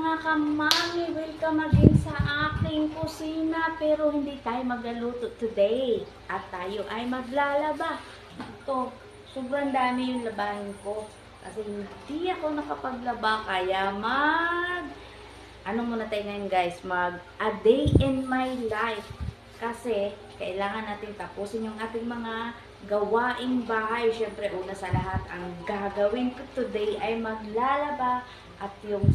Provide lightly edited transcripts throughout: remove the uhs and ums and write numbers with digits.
mga kamami, welcome again sa aking kusina. Pero hindi tayo magluluto today. At tayo ay maglalaba. Ito, sobrang dami yung labahin ko. Kasi hindi ako nakapaglaba. Kaya ano muna tayo ngayon guys, a day in my life. Kasi kailangan natin tapusin yung ating mga gawaing bahay. Siyempre, una sa lahat, ang gagawin ko today ay maglalaba at yung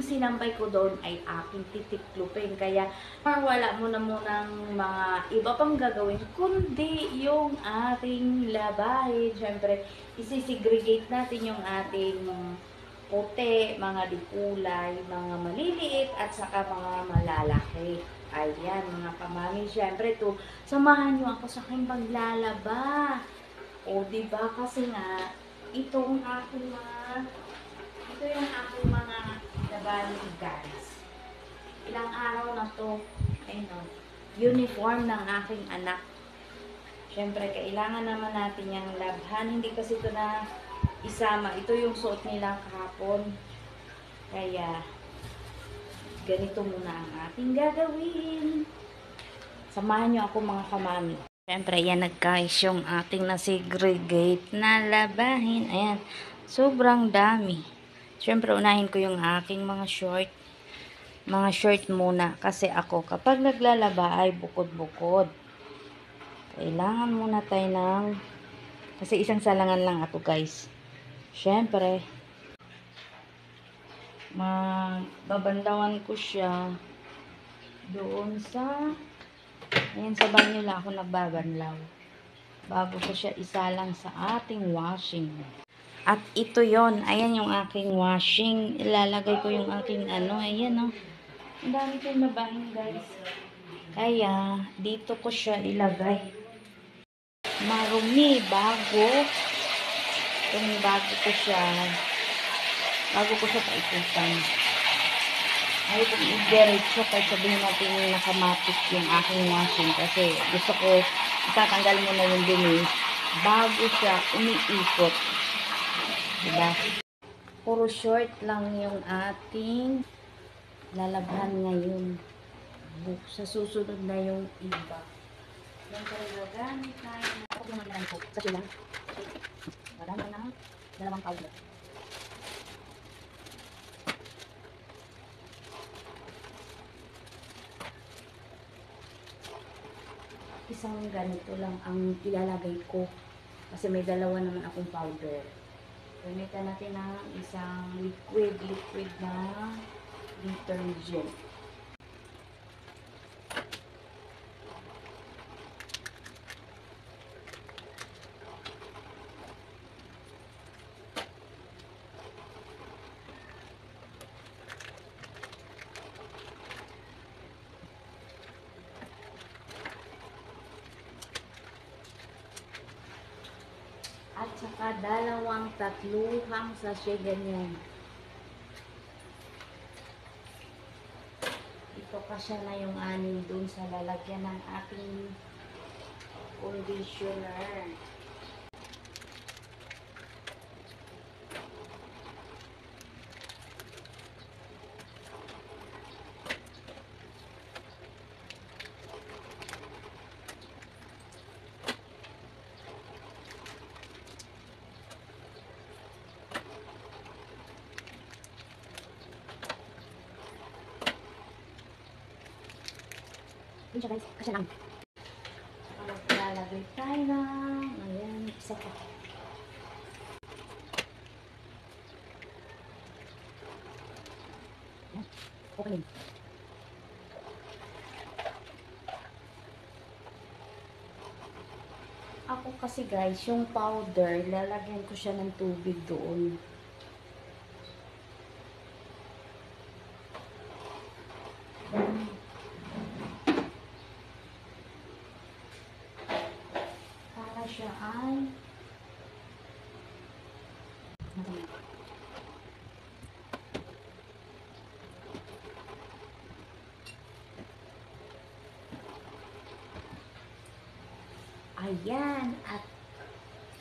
sinambay ko doon ay aking titiklupin. Kaya wala muna mga iba pang gagawin kundi yung ating labahin. Siyempre, isisegregate natin yung ating puti, mga dikulay, mga maliliit at saka mga malalaki. Ayan, mga kamami, syempre to, samahan nyo ako sa aking paglalaba. O, diba? Kasi nga, ito yung aking mga labahin, guys. Ilang araw na to, ayun o, uniform ng aking anak. Syempre, kailangan naman natin yung labhan. Hindi kasi ito na isama. Ito yung suot nila kahapon. Kaya, ganito muna ang ating gagawin. Samahan nyo ako mga kamami. Siyempre, yan na guys yung ating na-segregate na labahin. Ayan, sobrang dami. Siyempre, unahin ko yung aking mga short. Mga short muna. Kasi ako, kapag naglalaba ay bukod-bukod. Kailangan muna tayo ng... Kasi isang salangan lang ako guys. Siyempre, babandawan ko siya doon sa... Ayan, sa banyo lang ako nagbabanlaw. Bago ko siya isalang sa ating washing. At ito yon, ayan yung aking washing. Ilalagay ko yung aking ayan o. Ang dami kong labahin guys. Kaya, dito ko siya ilagay. Marumi, bago ko siya paikutan. Ayaw kong i-diretso kahit sabihin natin nakamatik yung aking washing kasi gusto ko itatanggal mo na yung dumi bago siya umiikot. Diba? Puro short lang yung ating lalabhan ngayon. Sa susunod na yung iba. Yan tayo gagamit tayo. Ako yung magagamit ko. Sa sila. Marami na dalawang powder. Isang ganito lang ang ilalagay ko. Kasi may dalawa naman akong powder. Gamitan natin ng isang liquid na detergent. At saka tatluhang sachet ganyan. Ito kasya na yung anin dun sa lalagyan ng ating conditioner. Yun siya guys, kasi lang. Maglalagay tayo ng, ayan, isa pa. Okay. Ako kasi guys, yung powder, lalagyan ko siya ng tubig doon. Siya ay ayan, at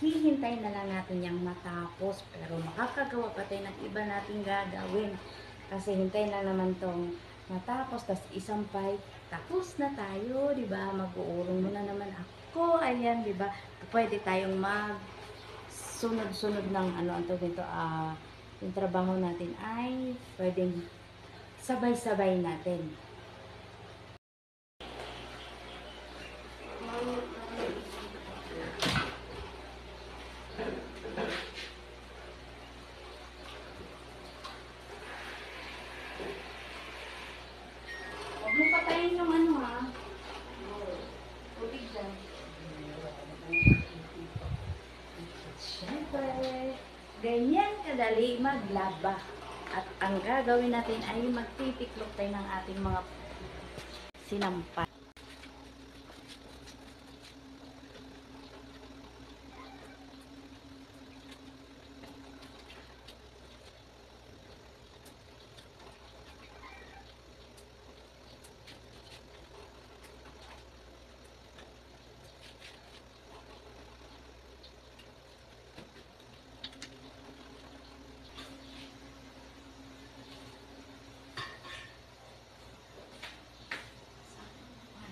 hihintayin na lang natin yung matapos, pero makakagawa pa tayo ng iba nating gagawin. Kasi hintayin lang naman tong matapos, tas isampay, tapos na tayo, di ba? Mag-uurong muna naman ako, ayan, di ba? Pwede tayong mag sunod-sunod ng ano, ito dito, yung trabaho natin ay pwedeng sabay-sabay natin. Huwag mo patayin yung ano ha. Tubig dyan. Siyempre, ganyan kadali maglaba. At ang gagawin natin ay magtitiklop tayo ng ating mga sinampan.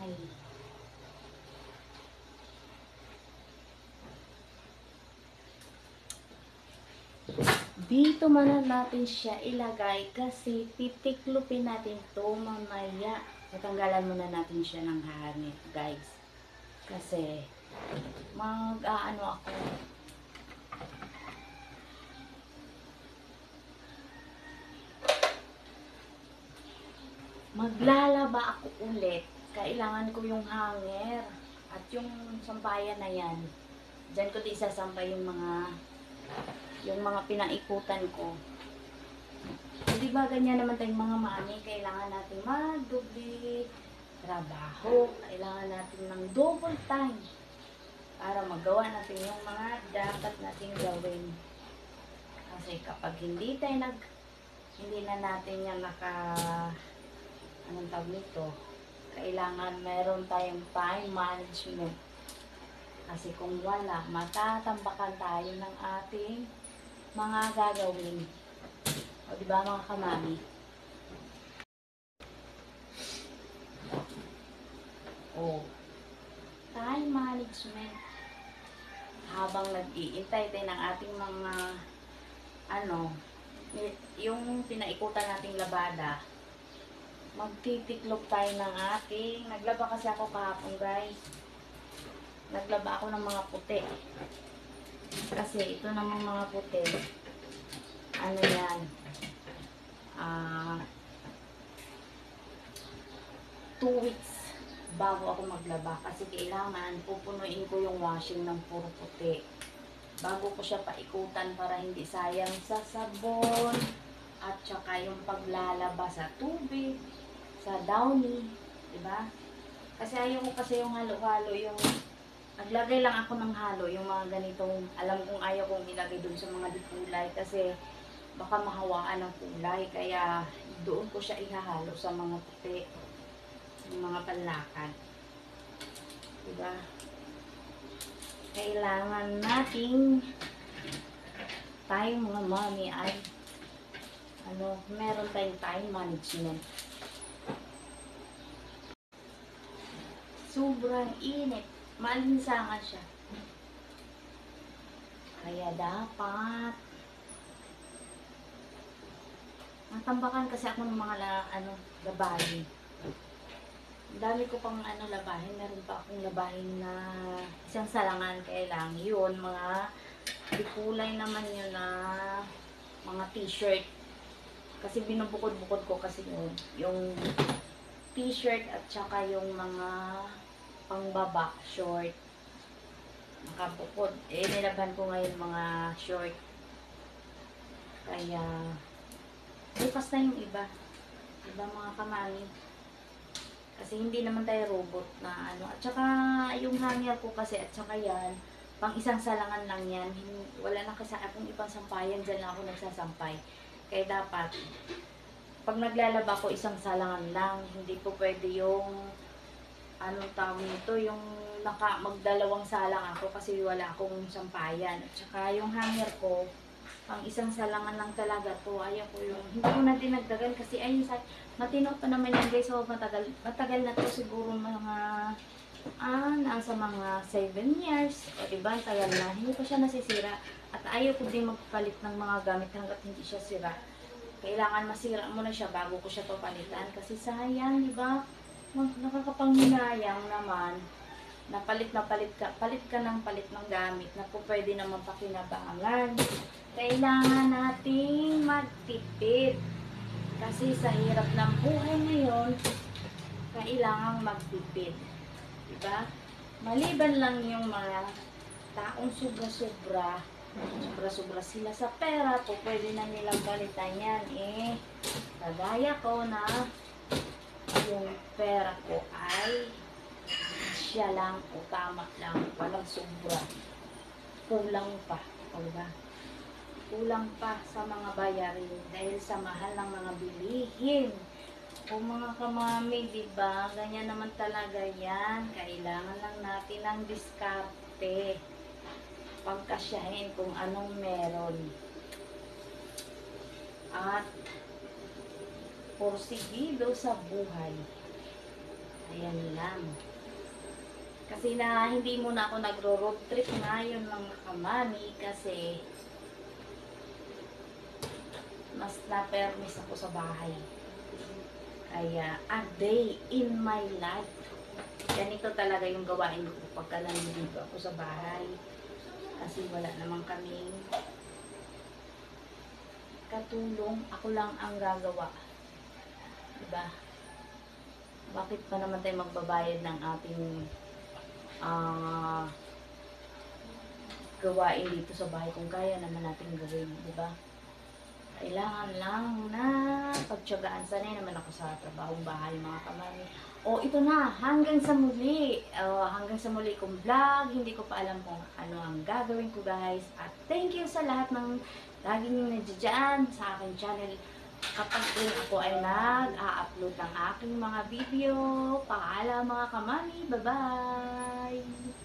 Ay. Dito muna natin siya ilagay kasi titiklopin natin to mamaya. Tatanggalan muna natin siya ng hangin, guys. Kasi mag-aano ako. Maglalaba ako ulit. Kailangan ko yung hanger at yung sampayan na yan. Diyan ko din isasampay yung mga pinaikutan ko. So, di ba ganyan naman tayong mga mami, kailangan natin magdubli trabaho. Kailangan natin ng double time para magawa natin yung mga dapat natin gawin. Kasi kapag hindi na natin yan anong tawag nito, kailangan meron tayong time management. Kasi kung wala, matatambakan tayo ng ating mga gagawin. O diba mga kamami? O, time management. Habang nag-iintay tayo ng ating mga yung pinaikutan nating labada, magtitiklop tayo ng naglaba kasi ako kahapon, guys. Naglaba ako ng mga puti. Kasi ito namang mga puti, ano yan, 2 weeks bago ako maglaba. Kasi kailangan pupunuin ko yung washing ng puro puti bago ko siya paikutan para hindi sayang sa sabon at saka yung paglalaba sa tubig, sa downy, diba? Kasi ayaw ko kasi yung halo-halo, yung naglagay lang ako ng halo, yung mga ganitong, alam kong ayaw kong ilagay dun sa mga dikulay kasi baka mahawaan ng kulay, kaya doon ko siya ihahalo sa mga puti, yung mga panlakan. Diba? Kailangan nating tayong mga mami ay meron tayong time management. Sobrang init. Malinsangan siya. Kaya dapat matambakan kasi ako ng mga labahin. Dami ko pang labahin. Meron pa akong labahin na isang salangan. Kaya lang yun, mga kulay naman yun na mga t-shirt. Kasi binubukod-bukod ko kasi yung t-shirt at saka yung mga pangbaba, short. Nakabukod. Nilaban ko ngayon mga short. Kaya bukas na yung iba. Iba mga kamami. Kasi hindi naman tayo robot na At saka yung hanger ko kasi at saka yan, pang isang salangan lang yan. Wala na kasi akong ibang sampayan. Diyan lang ako nagsasampay. Kaya dapat, pag naglalaba ko, isang salangan lang. Hindi po pwede yung tawag nito, yung magdalawang salang ako kasi wala akong sampayan. At saka yung hanger ko, pang isang salangan lang talaga to. Ayaw ko yung, hindi ko na dinagdagan kasi ayun sa, matino pa naman yan guys. So matagal na to siguro mga, nasa mga 7 years. O diba, ang tagal na. Hindi ko siya nasisira. At ayaw ko din magpalit ng mga gamit hanggat hindi siya sira. Kailangan masira mo na siya bago ko siya papalitan. Kasi sayang, diba? Nakakapanghinayang naman. Palit ka ng palit ng gamit na po pwede naman pakinabangan. Kailangan nating magtipid. Kasi sa hirap ng buhay ngayon, kailangan magtipid. Diba? Maliban lang yung mga taong sobra-sobra sila sa pera, po pwede na nilang balitan yan. Kagaya ko na yung pera ko ay siya lang o tama lang, walang sobra. Kulang pa, o diba? Kulang pa sa mga bayarin dahil sa mahal ng mga bilihin. O mga kamami, diba? Ganyan naman talaga yan. Kailangan lang natin ng diskarte. Pagkasyahin kung anong meron. At porsigido sa buhay. Ayan lang. Kasi hindi muna ako nagro-road trip ngayon mga kamami kasi mas na-permis ako sa bahay. Kaya, a day in my life. Ganito talaga yung gawain ko pagka nandito ako sa bahay. Kasi wala naman kaming katulong. Ako lang ang gagawa. Diba? Bakit pa naman tayo magbabayad ng ating gawain dito sa bahay kung kaya naman natin gawin, diba? Kailangan lang na pagtiyagaan. Sanay naman ako sa trabahong bahay mga kamami. Ito na, hanggang sa muli. Hanggang sa muli kong vlog. Hindi ko pa alam kung ano ang gagawin ko guys. At thank you sa lahat ng laging yung nandiyan sa aking channel. Kapag din ako ay nag-a-upload ng aking mga video. Paalam mga kamami. Bye-bye!